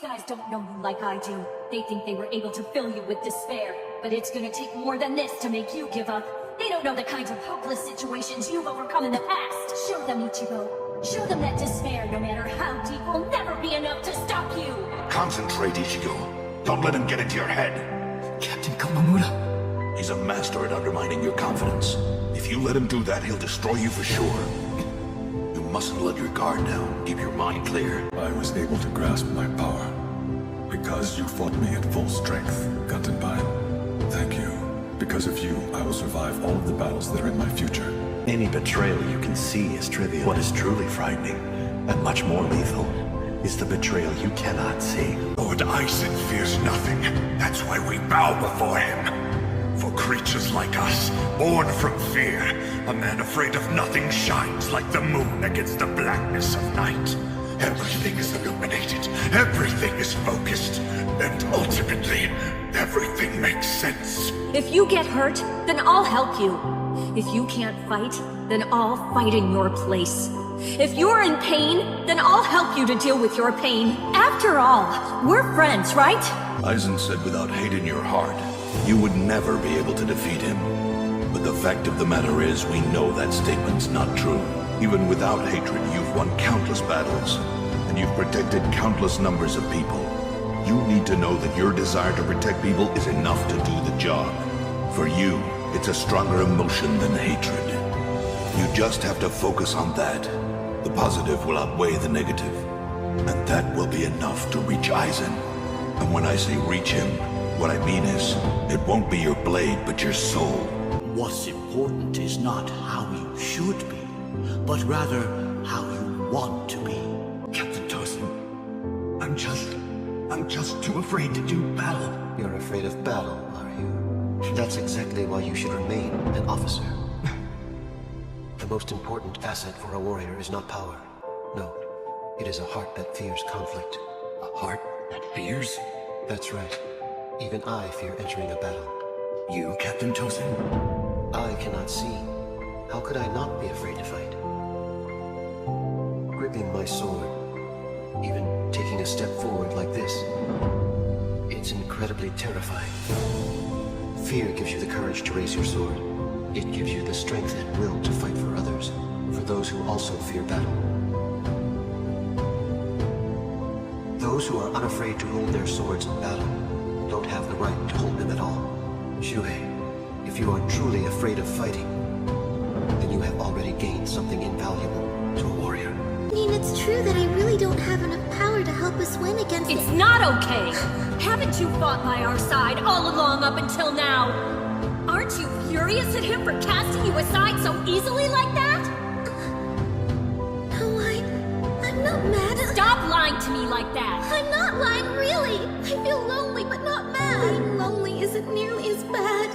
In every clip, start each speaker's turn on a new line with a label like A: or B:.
A: guys don't know you like I do. They think they were able to fill you with despair. But it's gonna take more than this to make you give up. They don't know the kinds of hopeless situations you've overcome in the past. Show them, Ichigo. Show them that despair, no matter how deep, will never be enough to stop you.
B: Concentrate, Ichigo. Don't let him get into your head.
C: Captain Komamura.
B: He's a master at undermining your confidence. If you let him do that, he'll destroy you for sure. You mustn't let your guard down. Keep your mind clear.
D: I was able to grasp my power because you fought me at full strength, Gantenbai. Thank you. Because of you, I will survive all of the battles that are in my future.
E: Any betrayal you can see is trivial. What is truly frightening, and much more lethal, is the betrayal you cannot see.
B: Lord Aizen fears nothing. That's why we bow before him. For creatures like us, born from fear, a man afraid of nothing shines like the moon against the blackness of night. Everything is illuminated, everything is focused, and ultimately, everything makes sense.
A: If you get hurt, then I'll help you. If you can't fight, then I'll fight in your place. If you're in pain, then I'll help you to deal with your pain. After all, we're friends, right?
B: Aizen said without hate in your heart, you would never be able to defeat him. But the fact of the matter is, we know that statement's not true. Even without hatred, you've won countless battles, and you've protected countless numbers of people. You need to know that your desire to protect people is enough to do the job. For you, it's a stronger emotion than hatred. You just have to focus on that. The positive will outweigh the negative, and that will be enough to reach Aizen. And when I say reach him, what I mean is, it won't be your blade, but your soul.
C: What's important is not how you should be, but rather how you want to be.
F: Captain Tosin, I'm just too afraid to do battle.
G: You're afraid of battle, are you? That's exactly why you should remain an officer. The most important asset for a warrior is not power. No, it is a heart that fears conflict.
F: A heart that fears?
G: That's right. Even I fear entering a battle.
F: You, Captain Tosin?
G: I cannot see. How could I not be afraid to fight? Gripping my sword, even taking a step forward like this, it's incredibly terrifying. Fear gives you the courage to raise your sword. It gives you the strength and will to fight for others, for those who also fear battle. Those who are unafraid to hold their swords in battle don't have the right to hold them at all. Shuhei, if you are truly afraid of fighting, then you have already gained something invaluable to a warrior.
H: I mean, it's true that I really don't have enough power to help us win against
A: It's not okay! Haven't you fought by our side all along up until now? Aren't you furious at him for casting you aside so easily like that?
H: No, I'm not mad.
A: Stop lying to me like that!
H: I'm not lying, really! I feel lonely, but not mad. Being lonely isn't nearly as bad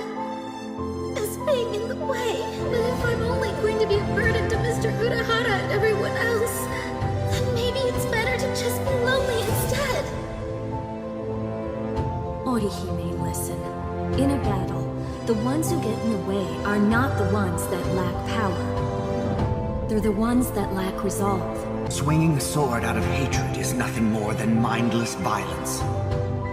H: as being in the way. But if I'm only going to be a burden to Mr. Urahara and everyone else, then maybe it's better to just be lonely instead.
A: Orihime, listen. In a battle, the ones who get in the way are not the ones that lack power. They're the ones that lack resolve.
F: Swinging a sword out of hatred is nothing more than mindless violence.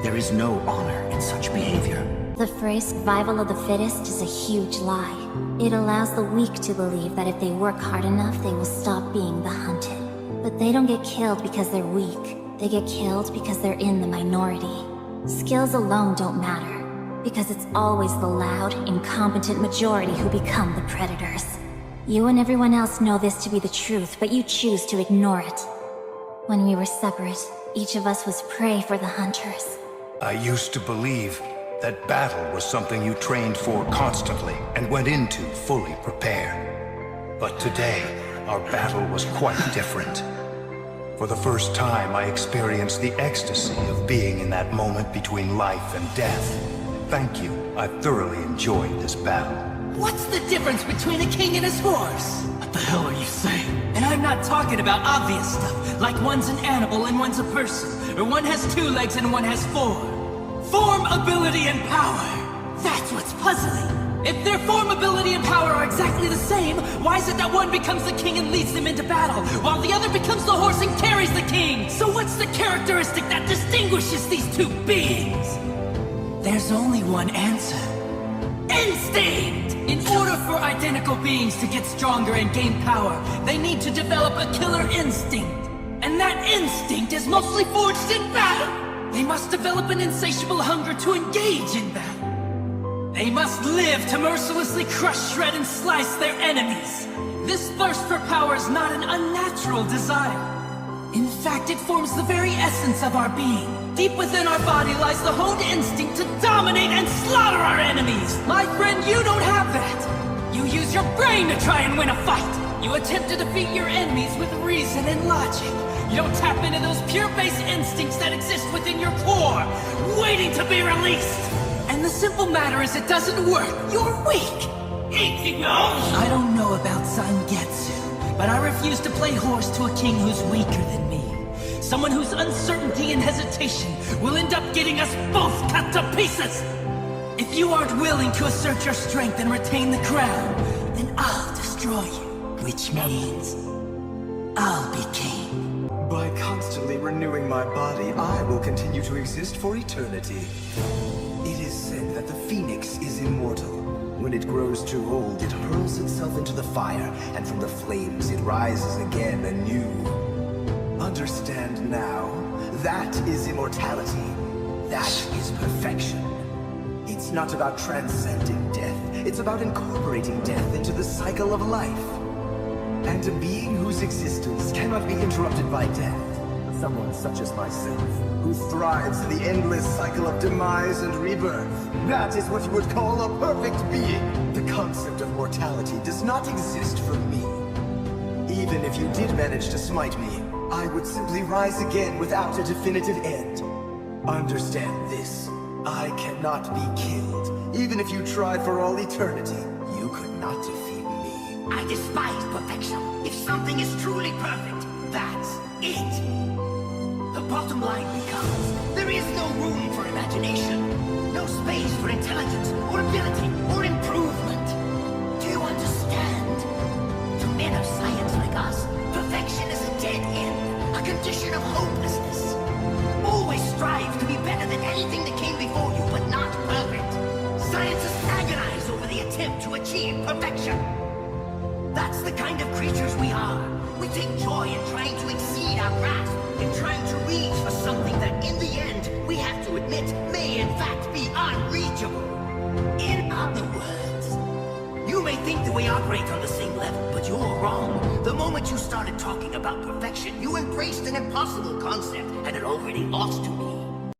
F: There is no honor in such behavior.
I: The phrase survival of the fittest is a huge lie. It allows the weak to believe that if they work hard enough, they will stop being the hunted. But they don't get killed because they're weak. They get killed because they're in the minority. Skills alone don't matter, because it's always the loud, incompetent majority who become the predators. You and everyone else know this to be the truth, but you choose to ignore it. When we were separate, each of us was prey for the hunters.
J: I used to believe that battle was something you trained for constantly and went into fully prepared. But today, our battle was quite different. For the first time, I experienced the ecstasy of being in that moment between life and death. Thank you. I thoroughly enjoyed this battle.
C: What's the difference between a king and his horse? What the hell are you saying? And I'm not talking about obvious stuff, like one's an animal and one's a person, or one has 2 legs and one has 4. Form, ability, and power. That's what's puzzling. If their form, ability, and power are exactly the same, why is it that one becomes the king and leads them into battle, while the other becomes the horse and carries the king? So what's the characteristic that distinguishes these two beings? There's only one answer. Instinct! In order for identical beings to get stronger and gain power, they need to develop a killer instinct. And that instinct is mostly forged in battle. They must develop an insatiable hunger to engage in battle. They must live to mercilessly crush, shred, and slice their enemies. This thirst for power is not an unnatural desire. In fact, it forms the very essence of our being. Deep within our body lies the honed instinct to dominate and slaughter our enemies. My friend, you don't have that. You use your brain to try and win a fight. You attempt to defeat your enemies with reason and logic. You don't tap into those pure base instincts that exist within your core, waiting to be released. And the simple matter is it doesn't work. You're weak. I don't know about Zangetsu, but I refuse to play horse to a king who's weaker than me. Someone whose uncertainty and hesitation will end up getting us both cut to pieces. If you aren't willing to assert your strength and retain the crown, then I'll destroy you. Which means I'll be king.
K: By constantly renewing my body, I will continue to exist for eternity. It is said that the phoenix is immortal. When it grows too old, it hurls itself into the fire, and from the flames it rises again anew. Understand now, that is immortality. That is perfection. It's not about transcending death, it's about incorporating death into the cycle of life. And a being whose existence cannot be interrupted by death, someone such as myself, who thrives in the endless cycle of demise and rebirth. That is what you would call a perfect being. The concept of mortality does not exist for me. Even if you did manage to smite me, I would simply rise again without a definitive end. Understand this. I cannot be killed. Even if you tried for all eternity, you could not defeat me.
F: I despise perfection. If something is truly perfect, that's it. The bottom line becomes, there is no room for imagination. No space for intelligence, or ability, or improvement. Do you understand? To men of science like us, perfection is a dead end, a condition of hopelessness. Always strive to be better than anything that came before you, but not perfect. Scientists agonize over the attempt to achieve perfection. That's the kind of creatures we are. We take joy in trying to exceed our grasp, in trying to reach for something that in the end, we have to admit, may in fact be unreachable. In other words, you may think that we operate on the same level, but you're wrong. The moment you started talking about perfection, you embraced an impossible concept, and it already lost to me.